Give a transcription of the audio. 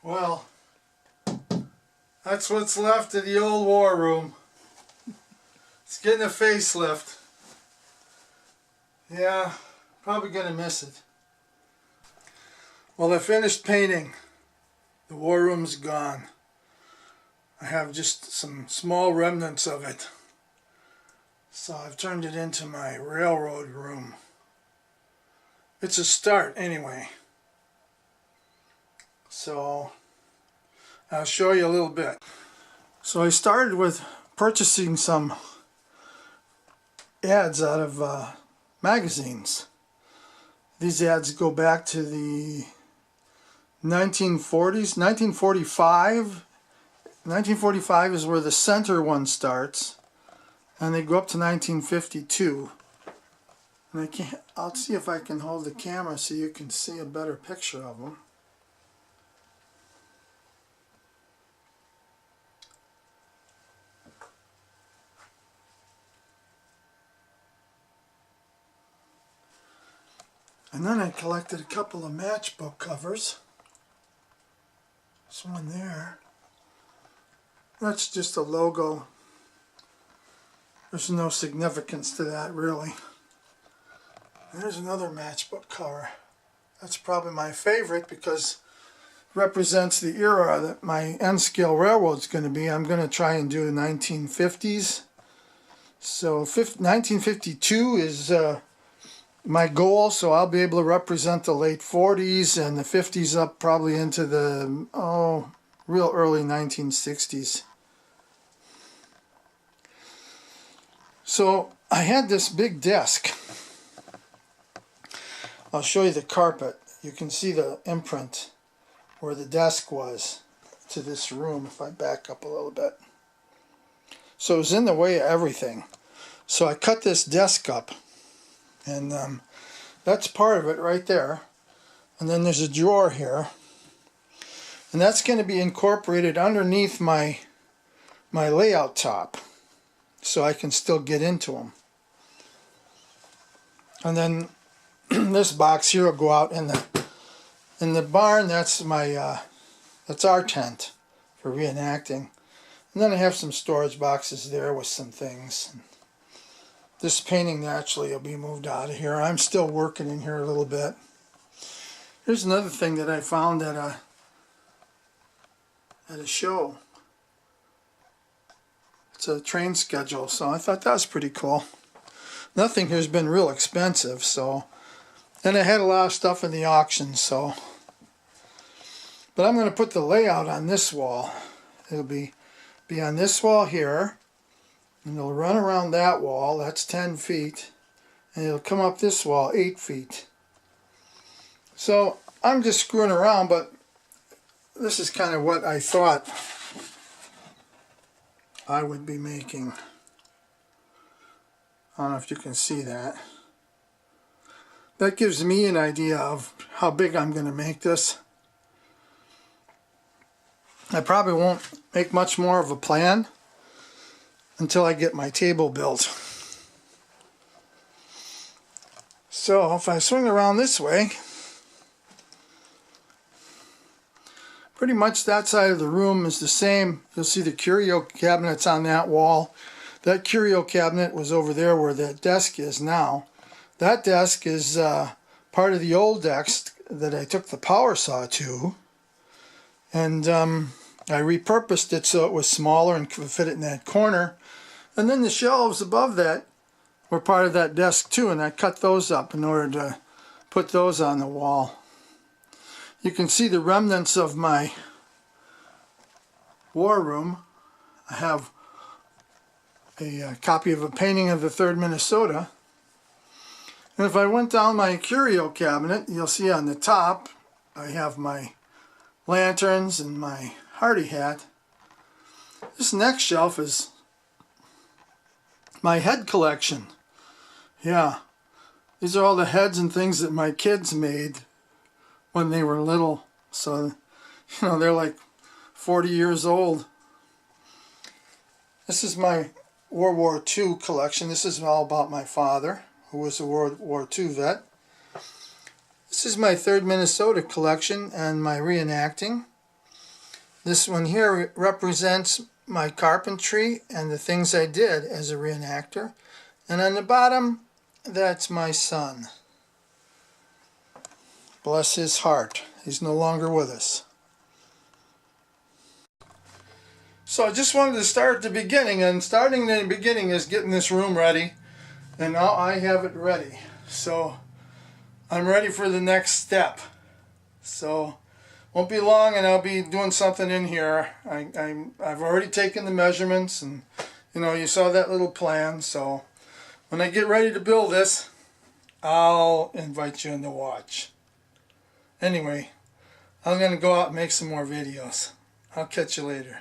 Well, that's what's left of the old war room. It's getting a facelift. Yeah, probably gonna miss it. Well, I finished painting. The war room's gone. I have just some small remnants of it. So I've turned it into my railroad room. It's a start anyway. So I'll show you a little bit. So I started with purchasing some ads out of magazines. These ads go back to the 1940s, 1945. 1945 is where the center one starts, and they go up to 1952. And I'll see if I can hold the camera so you can see a better picture of them. And then I collected a couple of matchbook covers. This one there. That's just a logo. There's no significance to that really. There's another matchbook cover. That's probably my favorite because it represents the era that my N-scale railroad's going to be. I'm going to try and do the 1950s. So 1952 is my goal, so I'll be able to represent the late 40s and the 50s up probably into the real early 1960s. So I had this big desk. I'll show you the carpet. You can see the imprint where the desk was to this room if I back up a little bit. So it was in the way of everything. So I cut this desk up, and that's part of it right there. And then there's a drawer here, and that's going to be incorporated underneath my layout top, so I can still get into them. And then this box here will go out in the barn. That's my that's our tent for reenacting. And then I have some storage boxes there with some things. This painting naturally will be moved out of here. I'm still working in here a little bit. Here's another thing that I found at a show. It's a train schedule, so I thought that was pretty cool. Nothing here's been real expensive, so. And I had a lot of stuff in the auction, so. But I'm going to put the layout on this wall. It'll be on this wall here. And it'll run around that wall, that's 10 feet, and it'll come up this wall 8 feet. So I'm just screwing around, but this is kind of what I thought I would be making. I don't know if you can see that. That gives me an idea of how big I'm going to make this. I probably won't make much more of a plan until I get my table built. So if I swing around this way, pretty much that side of the room is the same. You'll see the curio cabinets on that wall. That curio cabinet was over there where that desk is now. That desk is part of the old desk that I took the power saw to, and I repurposed it so it was smaller and could fit it in that corner. And then the shelves above that were part of that desk too, and I cut those up in order to put those on the wall. You can see the remnants of my war room. I have a copy of a painting of the 3rd Minnesota. And if I went down my curio cabinet, you'll see on the top I have my lanterns and my hardy hat. This next shelf is my head collection. Yeah, these are all the heads and things that my kids made when they were little. So, you know, they're like 40 years old. This is my World War II collection. This is all about my father, who was a World War II vet. This is my 3rd Minnesota collection and my reenacting. This one here represents my carpentry and the things I did as a reenactor. And on the bottom, that's my son. Bless his heart. He's no longer with us. So I just wanted to start at the beginning, and starting in the beginning is getting this room ready. And now I have it ready. So I'm ready for the next step. So won't be long and I'll be doing something in here. I've already taken the measurements, and you know, you saw that little plan. So when I get ready to build this, I'll invite you in to watch. Anyway, I'm going to go out and make some more videos. I'll catch you later.